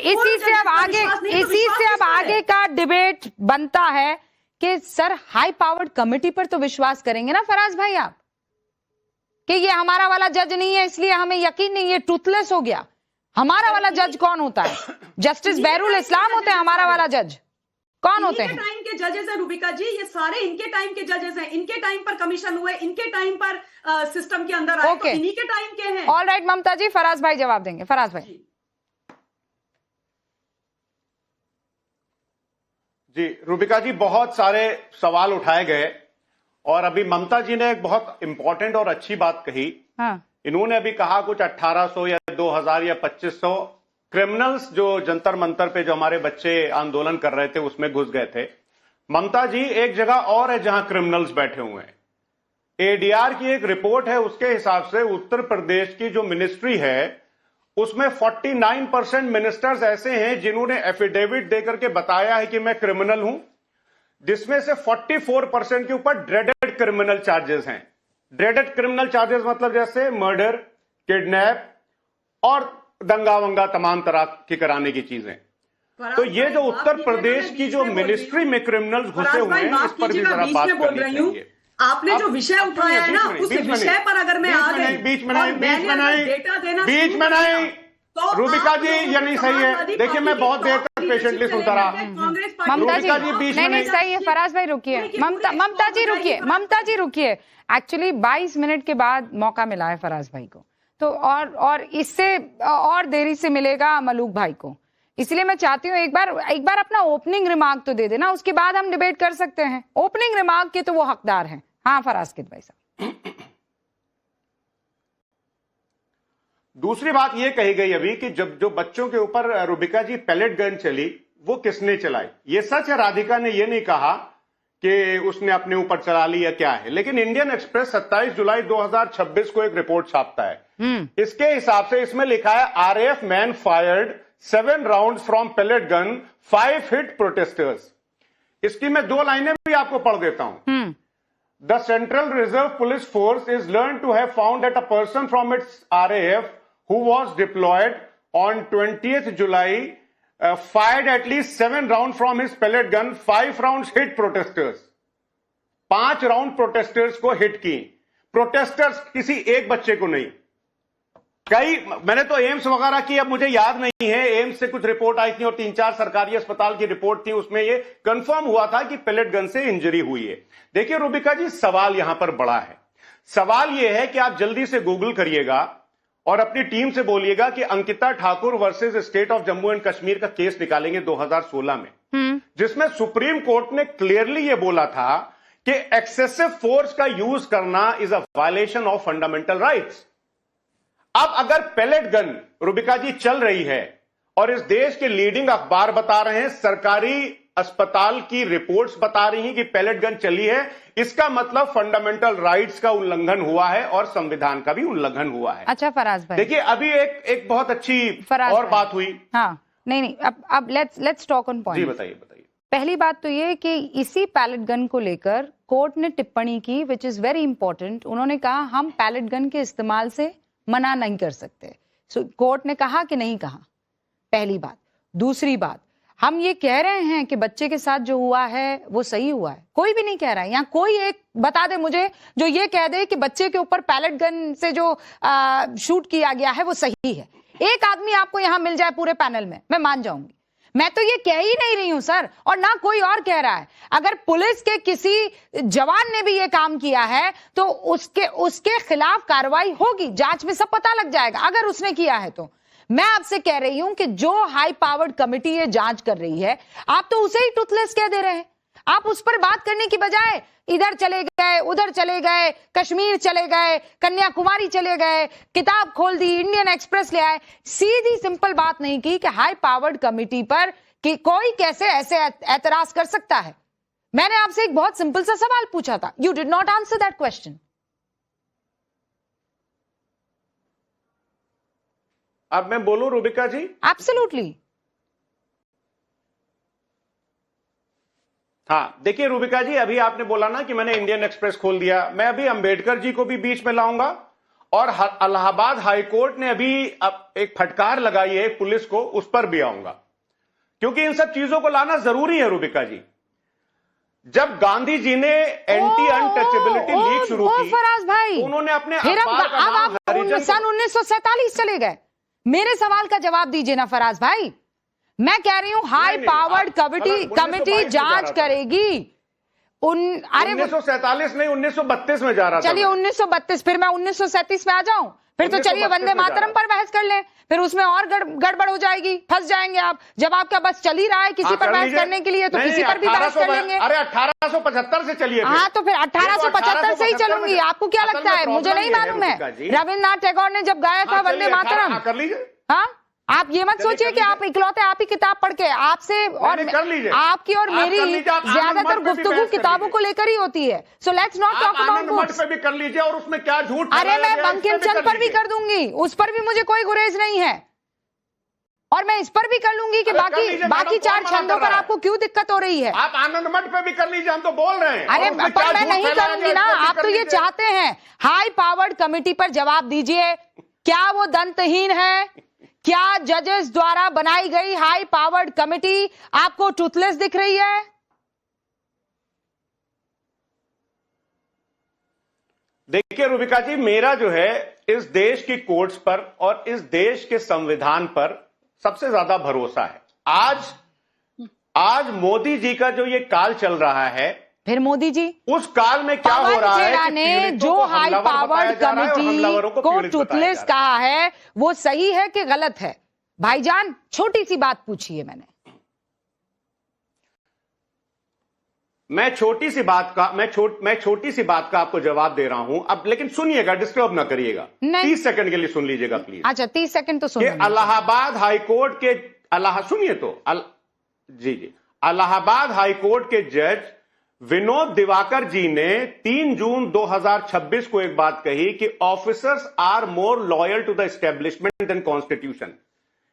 इसी से अब आगे का डिबेट बनता है कि सर हाई पावर्ड कमेटी पर तो विश्वास करेंगे ना फराज भाई आप, कि ये हमारा वाला जज नहीं है इसलिए हमें यकीन नहीं, ये ट्रूथलेस हो गया। हमारा वाला जज कौन होता है? जस्टिस बहरुल इस्लाम होते हैं हमारा वाला जज? कौन होते हैं? टाइम के जजेस हैं रूबिका जी, ये सारे इनके टाइम के जजेस हैं, इनके टाइम पर कमीशन हुए, इनके टाइम पर सिस्टम के अंदर आए, तो इन्हीं के टाइम के हैं। ऑल राइट ममता जी, फराज भाई जवाब देंगे। फराज भाई जी, रूबिका जी बहुत सारे सवाल उठाए गए और अभी ममता जी ने एक बहुत इंपॉर्टेंट और अच्छी बात कही। हाँ। इन्होंने अभी कहा कुछ 1800 या 2000 या 2500 क्रिमिनल्स जो जंतर मंतर पे जो हमारे बच्चे आंदोलन कर रहे थे उसमें घुस गए थे। ममता जी एक जगह और है जहां क्रिमिनल्स बैठे हुए हैं। एडीआर की एक रिपोर्ट है, उसके हिसाब से उत्तर प्रदेश की जो मिनिस्ट्री है उसमें 49% मिनिस्टर्स ऐसे हैं जिन्होंने एफिडेविट देकर के बताया है कि मैं क्रिमिनल हूं, जिसमें से 44% के ऊपर ड्रेडेड क्रिमिनल चार्जेस हैं। ड्रेडेड क्रिमिनल चार्जेस मतलब जैसे मर्डर, किडनैप और दंगा वंगा तमाम तरह की कराने की चीजें। तो ये जो उत्तर प्रदेश की जो मिनिस्ट्री में क्रिमिनल्स घुसे हुए हैं इस पर भी जरा बात करनी चाहिए। आपने जो विषय उठाया है ना, उस विषय पर अगर मैं आ गई, बीच में नहीं रूबिका जी, ये नहीं सही है। देखिए मैं बहुत देर तक पेशेंटली सुनता रहा। ममता जी नहीं सही है। फराज भाई रुकिए, ममता जी रुकिए। एक्चुअली 22 मिनट के बाद मौका मिला है फराज भाई को, तो और इससे और देरी से मिलेगा मलूक भाई को, इसलिए मैं चाहती हूँ एक बार अपना ओपनिंग रिमार्क तो दे देना, उसके बाद हम डिबेट कर सकते हैं। ओपनिंग रिमार्क के तो वो हकदार हैं। हाँ फराज भाई साहब। दूसरी बात ये कही गई अभी कि जब जो बच्चों के ऊपर रूबिका जी पैलेट गन चली वो किसने चलाई? ये सच है, राधिका ने ये नहीं कहा कि उसने अपने ऊपर चला ली या क्या है, लेकिन इंडियन एक्सप्रेस 27 जुलाई 2026 को एक रिपोर्ट छापता है। इसके हिसाब से इसमें लिखा है RAF man fired 7 round from pellet gun, 5 hit protesters. इसकी मैं 2 लाइनें भी आपको पढ़ देता हूं। The central reserve police force is learn to have found that a person from its RAF who was deployed on 20th July fired at least 7 rounds from his pellet gun, 5 rounds hit protesters। 5 round protesters को hit की। Protesters किसी एक बच्चे को नहीं, मैंने तो AIIMS वगैरह की, अब मुझे याद नहीं है, एम्स से कुछ रिपोर्ट आई थी और 3-4 सरकारी अस्पताल की रिपोर्ट थी, उसमें यह कंफर्म हुआ था कि पैलेट गन से इंजरी हुई है। देखिए रूबिका जी, सवाल यहां पर बड़ा है। सवाल यह है कि आप जल्दी से गूगल करिएगा और अपनी टीम से बोलिएगा कि Ankita Thakur versus state of Jammu and Kashmir का केस निकालेंगे 2016 में, जिसमें सुप्रीम कोर्ट ने क्लियरली यह बोला था कि एक्सेसिव फोर्स का यूज करना is a violation of fundamental rights. अब अगर पैलेट गन रूबिका जी चल रही है और इस देश के लीडिंग अखबार बता रहे हैं, सरकारी अस्पताल की रिपोर्ट्स बता रही हैं कि पैलेट गन चली है, इसका मतलब फंडामेंटल राइट्स का उल्लंघन हुआ है और संविधान का भी उल्लंघन हुआ है। अच्छा फराज भाई, देखिए अभी एक बहुत अच्छी और बात हुई। हाँ नहीं अब लेट्स टॉक ऑन पॉइंट। जी बताइए। पहली बात तो ये कि इसी पैलेट गन को लेकर कोर्ट ने टिप्पणी की विच इज वेरी इंपॉर्टेंट। उन्होंने कहा हम पैलेट गन के इस्तेमाल से मना नहीं कर सकते। कोर्ट ने कहा कि नहीं कहा, पहली बात। दूसरी बात, हम ये कह रहे हैं कि बच्चे के साथ जो हुआ है वो सही हुआ है, कोई भी नहीं कह रहा है। यहाँ कोई एक बता दे मुझे जो ये कह दे कि बच्चे के ऊपर पैलेट गन से जो शूट किया गया है वो सही है। एक आदमी आपको यहाँ मिल जाए पूरे पैनल में, मैं मान जाऊंगी। मैं तो ये कह ही नहीं रही हूं सर, और ना कोई और कह रहा है। अगर पुलिस के किसी जवान ने भी ये काम किया है तो उसके खिलाफ कार्रवाई होगी, जांच में सब पता लग जाएगा अगर उसने किया है तो। मैं आपसे कह रही हूं कि जो हाई पावर्ड कमेटी ये जांच कर रही है, आप तो उसे ही टूथलेस कह दे रहे हैं। आप उस पर बात करने की बजाय इधर चले गए, उधर चले गए, कश्मीर चले गए, कन्याकुमारी चले गए, किताब खोल दी, इंडियन एक्सप्रेस ले आए, सीधी सिंपल बात नहीं की कि हाई पावर्ड कमेटी पर कि कोई कैसे ऐसे एतराज कर सकता है। मैंने आपसे एक बहुत सिंपल सा सवाल पूछा था, you did not answer that question. अब मैं बोलूं रूबिका जी? एब्सोल्युटली। हाँ देखिए रूबिका जी, अभी आपने बोला ना कि मैंने इंडियन एक्सप्रेस खोल दिया, मैं अभी अंबेडकर जी को भी बीच में लाऊंगा और इलाहाबाद हाईकोर्ट ने अभी एक फटकार लगाई है पुलिस को, उस पर भी आऊंगा, क्योंकि इन सब चीजों को लाना जरूरी है। रूबिका जी, जब गांधी जी ने एंटी अनटचेबिलिटी लीग शुरू की, फराज भाई, उन्होंने अपने फिर अखबार का नाम अब आप सन 1947 चले गए। मेरे सवाल का जवाब दीजिए ना फराज भाई। मैं कह रही हूं हाई पावर्ड कमेटी जांच करेगी। अरे 1947 नहीं, 1932 में जा रहा था। चलिए 1932, फिर मैं 1937 में आ जाऊं, फिर तो चलिए वंदे मातरम पर बहस कर लें, फिर उसमें और गड़बड़ हो जाएगी, फंस जाएंगे आप। जब आपका बस चल ही रहा है किसी पर बहस करने के लिए, तो किसी पर भी बहस कर लेंगे। अरे 1875 से चलिए। हाँ, तो फिर 1875 से ही चलूंगी। आपको क्या लगता है, मुझे नहीं मालूम है। रविन्द्रनाथ टैगोर ने जब गाया था वंदे मातरम, कर लीजिए। हाँ, आप ये मत सोचिए कि आप इकलौते आप ही किताब पढ़ के, आपसे और आपकी और मेरी ज्यादातर गुफ्तगू किताबों को लेकर ही होती है। So let's not talk about books. पे भी कर लीजिए, और उसमें क्या झूठ। अरे मैं बंकिम चंद्र पर भी कर दूंगी, उस पर भी मुझे कोई गुरेज नहीं है, और मैं इस पर भी कर लूंगी कि बाकी 4 छंदों पर आपको क्यों दिक्कत हो रही है। आप आनंद मठ पे भी कर लीजिए, हम तो बोल रहे हैं। अरे पर मैं नहीं करूंगी ना, आप तो ये चाहते हैं। हाई पावर्ड कमेटी पर जवाब दीजिए, क्या वो दंतहीन है? क्या जजेस द्वारा बनाई गई हाई पावर्ड कमेटी आपको टूथलेस दिख रही है? देखिए रूबिका जी, मेरा जो है इस देश की कोर्ट्स पर और इस देश के संविधान पर सबसे ज्यादा भरोसा है। आज मोदी जी का जो ये काल चल रहा है, फिर मोदी जी उस काल में क्या हो रहा है ने जो हाई पावर्ड कमेटी को टूथलेस कहा है, वो सही है कि गलत है? भाईजान, छोटी सी बात पूछी है मैंने। मैं छोटी सी बात का आपको जवाब दे रहा हूं अब, लेकिन सुनिएगा, डिस्टर्ब ना करिएगा। 30 सेकंड के लिए सुन लीजिएगा प्लीज। अच्छा, 30 सेकंड तो सुनिए। इलाहाबाद हाईकोर्ट के सुनिए तो जी इलाहाबाद हाईकोर्ट के जज विनोद दिवाकर जी ने 3 जून 2026 को एक बात कही कि officers are more loyal to the establishment than constitution.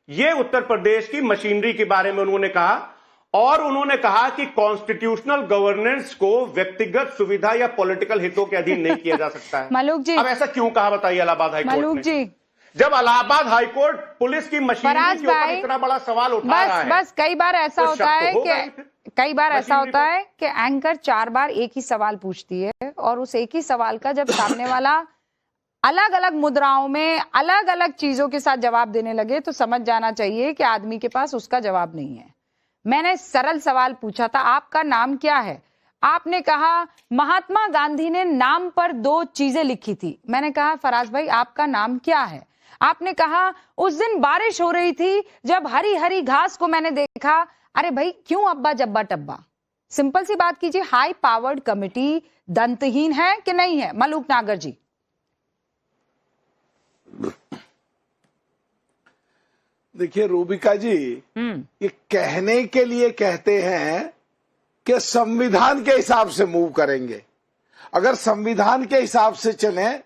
ये उत्तर प्रदेश की मशीनरी के बारे में उन्होंने कहा, और उन्होंने कहा कि कॉन्स्टिट्यूशनल गवर्नेंस को व्यक्तिगत सुविधा या पॉलिटिकल हितों के अधीन नहीं किया जा सकता है। मलूक जी, अब ऐसा क्यों कहा बताइए इलाहाबाद हाईकोर्ट मलूक ने? जी, जब इलाहाबाद हाईकोर्ट पुलिस की मशीनरी के ऊपर इतना बड़ा सवाल उठा रहा है, बस कई बार ऐसा होता है कि एंकर 4 बार एक ही सवाल पूछती है, और उस एक ही सवाल का जब सामने वाला अलग अलग मुद्राओं में अलग अलग चीजों के साथ जवाब देने लगे, तो समझ जाना चाहिए कि आदमी के पास उसका जवाब नहीं है। मैंने सरल सवाल पूछा था, आपका नाम क्या है? आपने कहा महात्मा गांधी ने नाम पर 2 चीजें लिखी थी। मैंने कहा फराज भाई आपका नाम क्या है? आपने कहा उस दिन बारिश हो रही थी, जब हरी हरी घास को मैंने देखा। अरे भाई, क्यों अब्बा जब्बा टब्बा? सिंपल सी बात कीजिए, हाई पावर्ड कमेटी दंतहीन है कि नहीं है? मलूक नागर जी। देखिए रूबिका जी, ये कहने के लिए कहते हैं कि संविधान के हिसाब से मूव करेंगे। अगर संविधान के हिसाब से चलें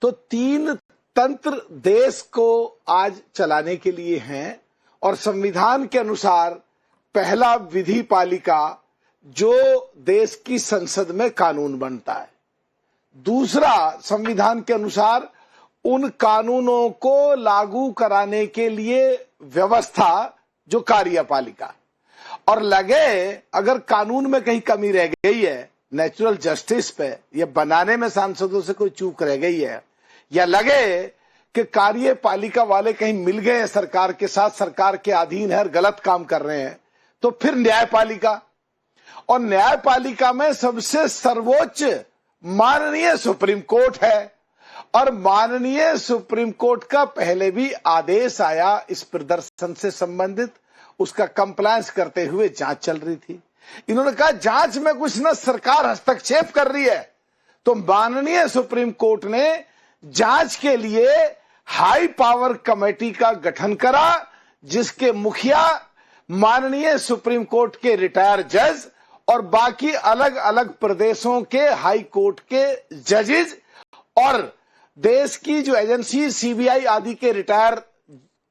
तो 3 तंत्र देश को आज चलाने के लिए हैं, और संविधान के अनुसार पहला विधि पालिका जो देश की संसद में कानून बनता है, दूसरा संविधान के अनुसार उन कानूनों को लागू कराने के लिए व्यवस्था जो कार्यपालिका, और लगे अगर कानून में कहीं कमी रह गई है, नेचुरल जस्टिस पे या बनाने में सांसदों से कोई चूक रह गई है, या लगे कि कार्यपालिका वाले कहीं मिल गए हैं सरकार के साथ, सरकार के अधीन है और गलत काम कर रहे हैं, तो फिर न्यायपालिका, और न्यायपालिका में सबसे सर्वोच्च माननीय सुप्रीम कोर्ट है, और माननीय सुप्रीम कोर्ट का पहले भी आदेश आया इस प्रदर्शन से संबंधित, उसका कंप्लायंस करते हुए जांच चल रही थी। इन्होंने कहा जांच में कुछ न सरकार हस्तक्षेप कर रही है, तो माननीय सुप्रीम कोर्ट ने जांच के लिए हाई पावर कमेटी का गठन करा, जिसके मुखिया माननीय सुप्रीम कोर्ट के रिटायर जज और बाकी अलग अलग प्रदेशों के हाई कोर्ट के जजेस और देश की जो एजेंसी सीबीआई आदि के रिटायर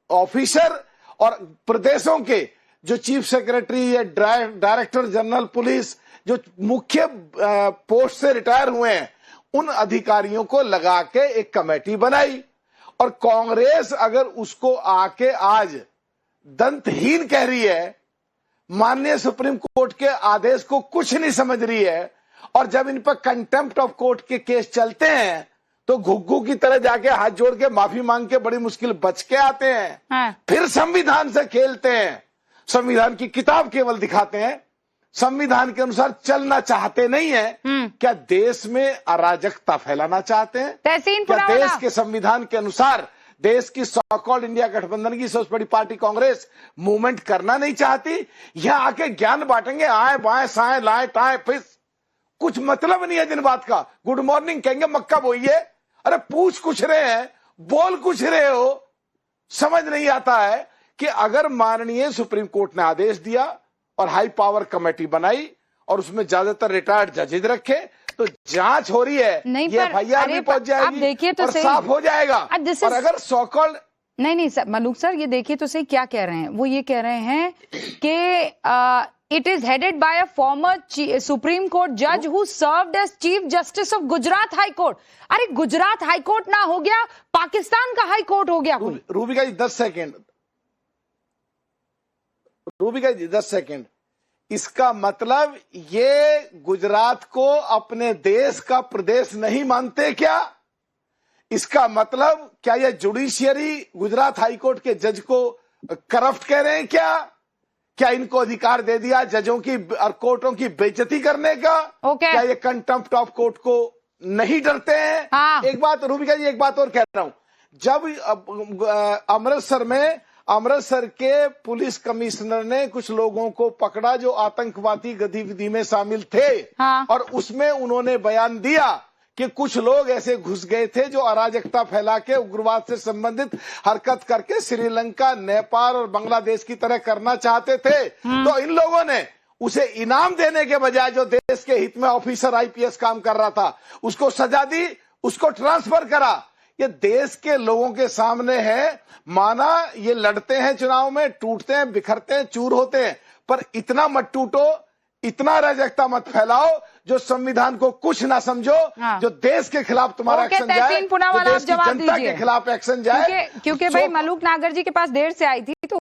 ऑफिसर और प्रदेशों के जो चीफ सेक्रेटरी या डायरेक्टर जनरल पुलिस जो मुख्य पोस्ट से रिटायर हुए हैं, उन अधिकारियों को लगा के एक कमेटी बनाई, और कांग्रेस अगर उसको आके आज दंतहीन कह रही है, माननीय सुप्रीम कोर्ट के आदेश को कुछ नहीं समझ रही है, और जब इन पर कंटेम्प्ट ऑफ कोर्ट के केस चलते हैं तो घुग्गू की तरह जाके हाथ जोड़ के माफी मांग के बड़ी मुश्किल बच के आते हैं। हाँ। फिर संविधान से खेलते हैं, संविधान की किताब केवल दिखाते हैं, संविधान के अनुसार चलना चाहते नहीं है। क्या देश में अराजकता फैलाना चाहते हैं? क्या देश के संविधान के अनुसार देश की सो कॉल्ड इंडिया गठबंधन की सबसे बड़ी पार्टी कांग्रेस मूवमेंट करना नहीं चाहती? यहां आके ज्ञान बांटेंगे, आए बाएं साए लाए टाए फिस, कुछ मतलब नहीं है दिन बात का। गुड मॉर्निंग कहेंगे, मक्का बोइए, अरे पूछ कुछ रहे हैं, बोल कुछ रहे हो, समझ नहीं आता है कि अगर माननीय सुप्रीम कोर्ट ने आदेश दिया और हाई पावर कमेटी बनाई और उसमें ज्यादातर रिटायर्ड जजेज रखे, तो जांच हो रही है, ये एफआईआर भी पहुंच जाएगी तो और साफ हो जाएगा। और अगर सो कॉल्ड नहीं सर, मलूक सर ये देखिए तो सही क्या कह रहे हैं। वो ये कह रहे हैं कि it is headed by a former Supreme Court judge who served as Chief Justice of Gujarat High Court। अरे गुजरात हाई कोर्ट ना हो गया, पाकिस्तान का हाई कोर्ट हो गया। रूबिका जी 10 सेकेंड, रूबिका जी 10 सेकेंड। इसका मतलब ये गुजरात को अपने देश का प्रदेश नहीं मानते क्या? इसका मतलब क्या ये जुडिशियरी गुजरात हाई कोर्ट के जज को करप्ट कह रहे हैं क्या? क्या इनको अधिकार दे दिया जजों की और कोर्टों की बेइज्जती करने का? क्या ये कंटेम्प्ट ऑफ कोर्ट को नहीं डरते हैं? हाँ। एक बात रूबिका जी, एक बात और कह रहा हूं, जब अमृतसर के पुलिस कमिश्नर ने कुछ लोगों को पकड़ा जो आतंकवादी गतिविधि में शामिल थे। हाँ। और उसमें उन्होंने बयान दिया कि कुछ लोग ऐसे घुस गए थे जो अराजकता फैला के उग्रवाद से संबंधित हरकत करके श्रीलंका, नेपाल और बांग्लादेश की तरह करना चाहते थे। तो इन लोगों ने उसे इनाम देने के बजाय जो देश के हित में ऑफिसर आईपीएस काम कर रहा था उसको सजा दी, उसको ट्रांसफर करा। ये देश के लोगों के सामने है, माना ये लड़ते हैं चुनाव में, टूटते हैं, बिखरते हैं, चूर होते हैं, पर इतना मत टूटो, इतना अराजकता मत फैलाओ जो संविधान को कुछ ना समझो। हाँ। जो देश के खिलाफ तुम्हारा एक्शन जाए, जो देश की जनता के खिलाफ एक्शन जाए। क्योंकि भाई मलूक नागर जी के पास देर से आई थी तो